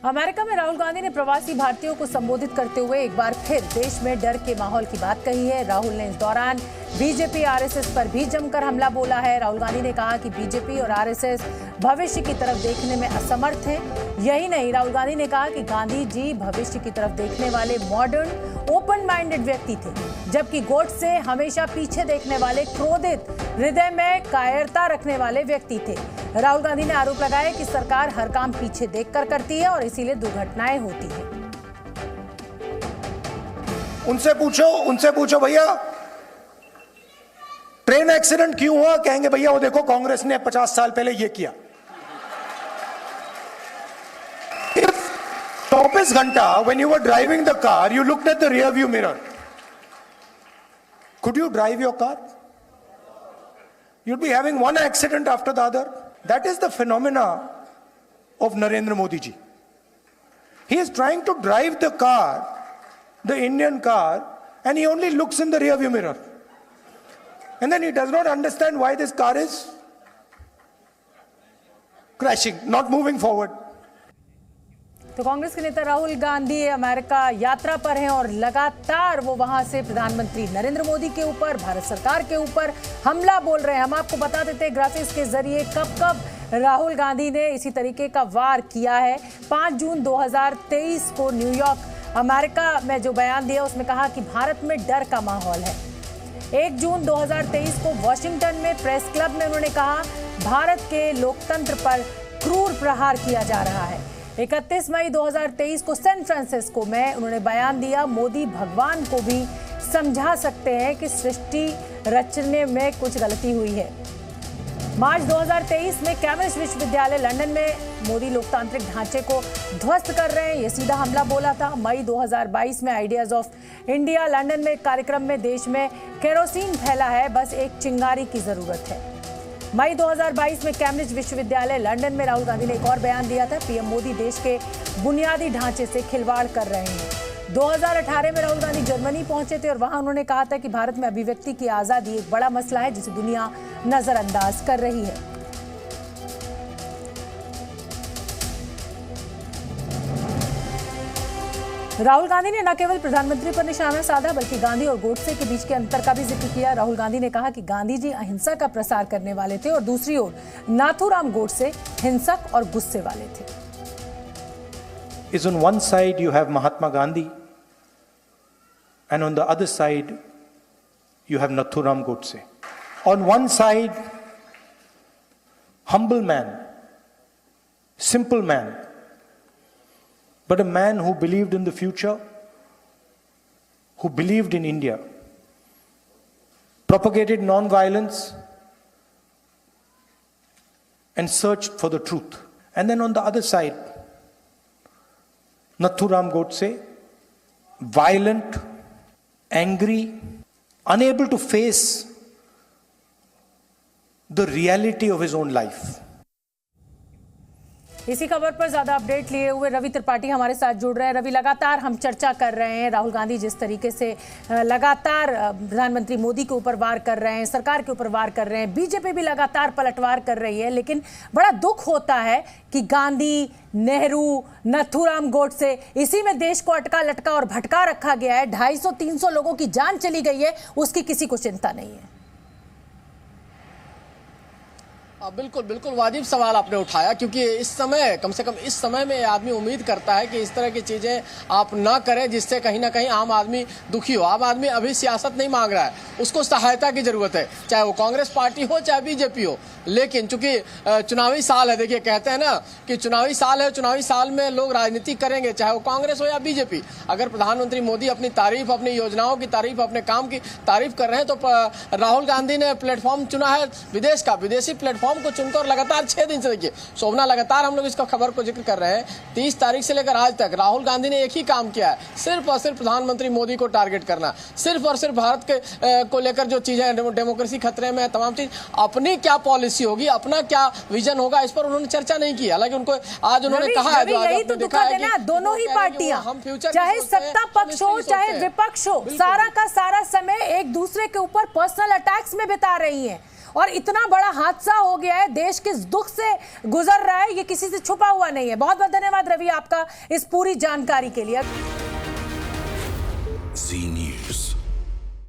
America में राहुल गांधी ने प्रवासी भारतीयों को संबोधित करते हुए एक बार फिर देश में डर के माहौल की बात कही है। राहुल ने इस दौरान बीजेपी आरएसएस पर भी जमकर हमला बोला है। राहुल गांधी ने कहा कि बीजेपी और आरएसएस भविष्य की तरफ देखने में असमर्थ हैं। यही नहीं, राहुल गांधी ने कहा कि गांधी जी भविष्य की तरफ देखने वाले मॉडर्न ओपन माइंडेड व्यक्ति थे, जबकि गोडसे हमेशा पीछे देखने वाले क्रोधित हृदय में कायरता रखने वाले व्यक्ति थे। राहुल गांधी ने आरोप लगाया कि सरकार हर काम पीछे देखकर करती है और इसीलिए दुर्घटनाएं होती हैं। उनसे पूछो भैया ट्रेन एक्सीडेंट क्यों हुआ, कहेंगे भैया वो देखो कांग्रेस ने 50 साल पहले ये किया। 24 घंटा when you were driving the car, you looked at the rear view mirror. Could you drive your car? You'd be having one accident after the other. That is the phenomena of Narendra Modi ji. He is trying to drive the car, the Indian car, and he only looks in the rear view mirror. And then he does not understand why this car is crashing, not moving forward. तो कांग्रेस के नेता Rahul Gandhi America यात्रा पर हैं और लगातार वो वहां से प्रधानमंत्री नरेंद्र मोदी के ऊपर, भारत सरकार के ऊपर हमला बोल रहे हैं। हम आपको बता देते हैं ग्राफिक्स के जरिए कब राहुल गांधी ने इसी तरीके का वार किया है। 5 जून 2023 को न्यूयॉर्क अमेरिका में जो बयान दिया उसमें कहा कि भारत में डर का माहौल है। 1 जून 2023 को वॉशिंगटन में प्रेस क्लब में उन्होंने कहा भारत के लोकतंत्र पर क्रूर प्रहार किया जा रहा है। 31 मई 2023 को सैन फ्रांसिस्को में उन्होंने बयान दिया मोदी भगवान को भी समझा सकते हैं कि सृष्टि रचने में कुछ गलती हुई है। मार्च 2023 में कैम्ब्रिज विश्वविद्यालय लंदन में मोदी लोकतांत्रिक ढांचे को ध्वस्त कर रहे हैं, ये सीधा हमला बोला था। मई 2022 में आइडियाज ऑफ इंडिया लंदन में कार्यक्रम में देश में केरोसिन फैला है, बस एक चिंगारी की जरूरत है। मई 2022 में कैम्ब्रिज विश्वविद्यालय लंदन में राहुल गांधी ने एक और बयान दिया था, पीएम मोदी देश के बुनियादी ढांचे से खिलवाड़ कर रहे हैं। 2018 में राहुल गांधी जर्मनी पहुंचे थे और वहां उन्होंने कहा था कि भारत में अभिव्यक्ति की आजादी एक बड़ा मसला है जिसे दुनिया नजरअंदाज कर रही है। राहुल गांधी ने न केवल प्रधानमंत्री पर निशाना साधा बल्कि गांधी और गोडसे के बीच के अंतर का भी जिक्र किया। राहुल गांधी ने कहा कि गांधी जी अहिंसा का प्रसार करने वाले थे और दूसरी ओर नाथूराम गोडसे हिंसक और गुस्से वाले थे। Is on one side you have Mahatma Gandhi and on the other side you have Nathuram Godse. On one side humble man, simple man, but a man who believed in the future, who believed in India, propagated non-violence and searched for the truth. And then on the other side, Nathuram Godse, violent, angry, unable to face the reality of his own life. इसी खबर पर ज्यादा update लिए हुए रवि त्रिपाठी हमारे साथ जुड़ रहे हैं। रवि, लगातार हम चर्चा कर रहे हैं राहुल गांधी जिस तरीके से लगातार प्रधानमंत्री मोदी के ऊपर वार कर रहे हैं, सरकार के ऊपर वार कर रहे हैं, बीजेपी भी लगातार पलटवार कर रही है, लेकिन बड़ा दुख होता है कि गांधी, नेहरू, नथुराम गोडसे, इसी में देश को अटका लटका और भटका रखा गया है। 250-300 लोगों की जान चली गई है, उसकी किसी को चिंता नहीं है। बिल्कुल बिल्कुल वाजिब सवाल आपने उठाया, क्योंकि इस समय, कम से कम इस समय में आदमी उम्मीद करता है कि इस तरह की चीज़ें आप ना करें जिससे कहीं ना कहीं आम आदमी दुखी हो। आम आदमी अभी सियासत नहीं मांग रहा है, उसको सहायता की ज़रूरत है, चाहे वो कांग्रेस पार्टी हो चाहे बीजेपी हो। लेकिन चूंकि चुनावी साल है, देखिए कहते हैं ना कि चुनावी साल है, चुनावी साल में लोग राजनीति करेंगे, चाहे वो कांग्रेस हो या बीजेपी। अगर प्रधानमंत्री मोदी अपनी तारीफ, अपनी योजनाओं की तारीफ, अपने काम की तारीफ कर रहे हैं, तो राहुल गांधी ने प्लेटफॉर्म चुना है विदेश का, विदेशी प्लेटफॉर्म को चुनकर लगातार 6 दिन से, देखिए शोभना, लगातार हम लोग इसका खबर को जिक्र कर रहे हैं, 30 तारीख से लेकर आज तक राहुल गांधी ने एक ही काम किया है, सिर्फ और सिर्फ प्रधानमंत्री मोदी को टारगेट करना, सिर्फ और सिर्फ भारत के को लेकर जो चीजें, डेमोक्रेसी खतरे में, तमाम चीज, अपनी क्या पॉलिसी होगी, अपना क्या विजन होगा, इस पर उन्होंने चर्चा नहीं की। हालांकि उनको आज उन्होंने कहा है, यही तो दुखद है ना, दोनों ही पार्टियां, चाहे सत्ता पक्ष हो चाहे विपक्ष हो, सारा का सारा समय एक दूसरे के ऊपर पर्सनल अटैक्स में बिता रही है और इतना बड़ा हादसा हो गया है, देश किस दुख से गुजर रहा है, ये किसी से छुपा हुआ नहीं है। बहुत बहुत धन्यवाद रवि आपका इस पूरी जानकारी के लिए। Zee News.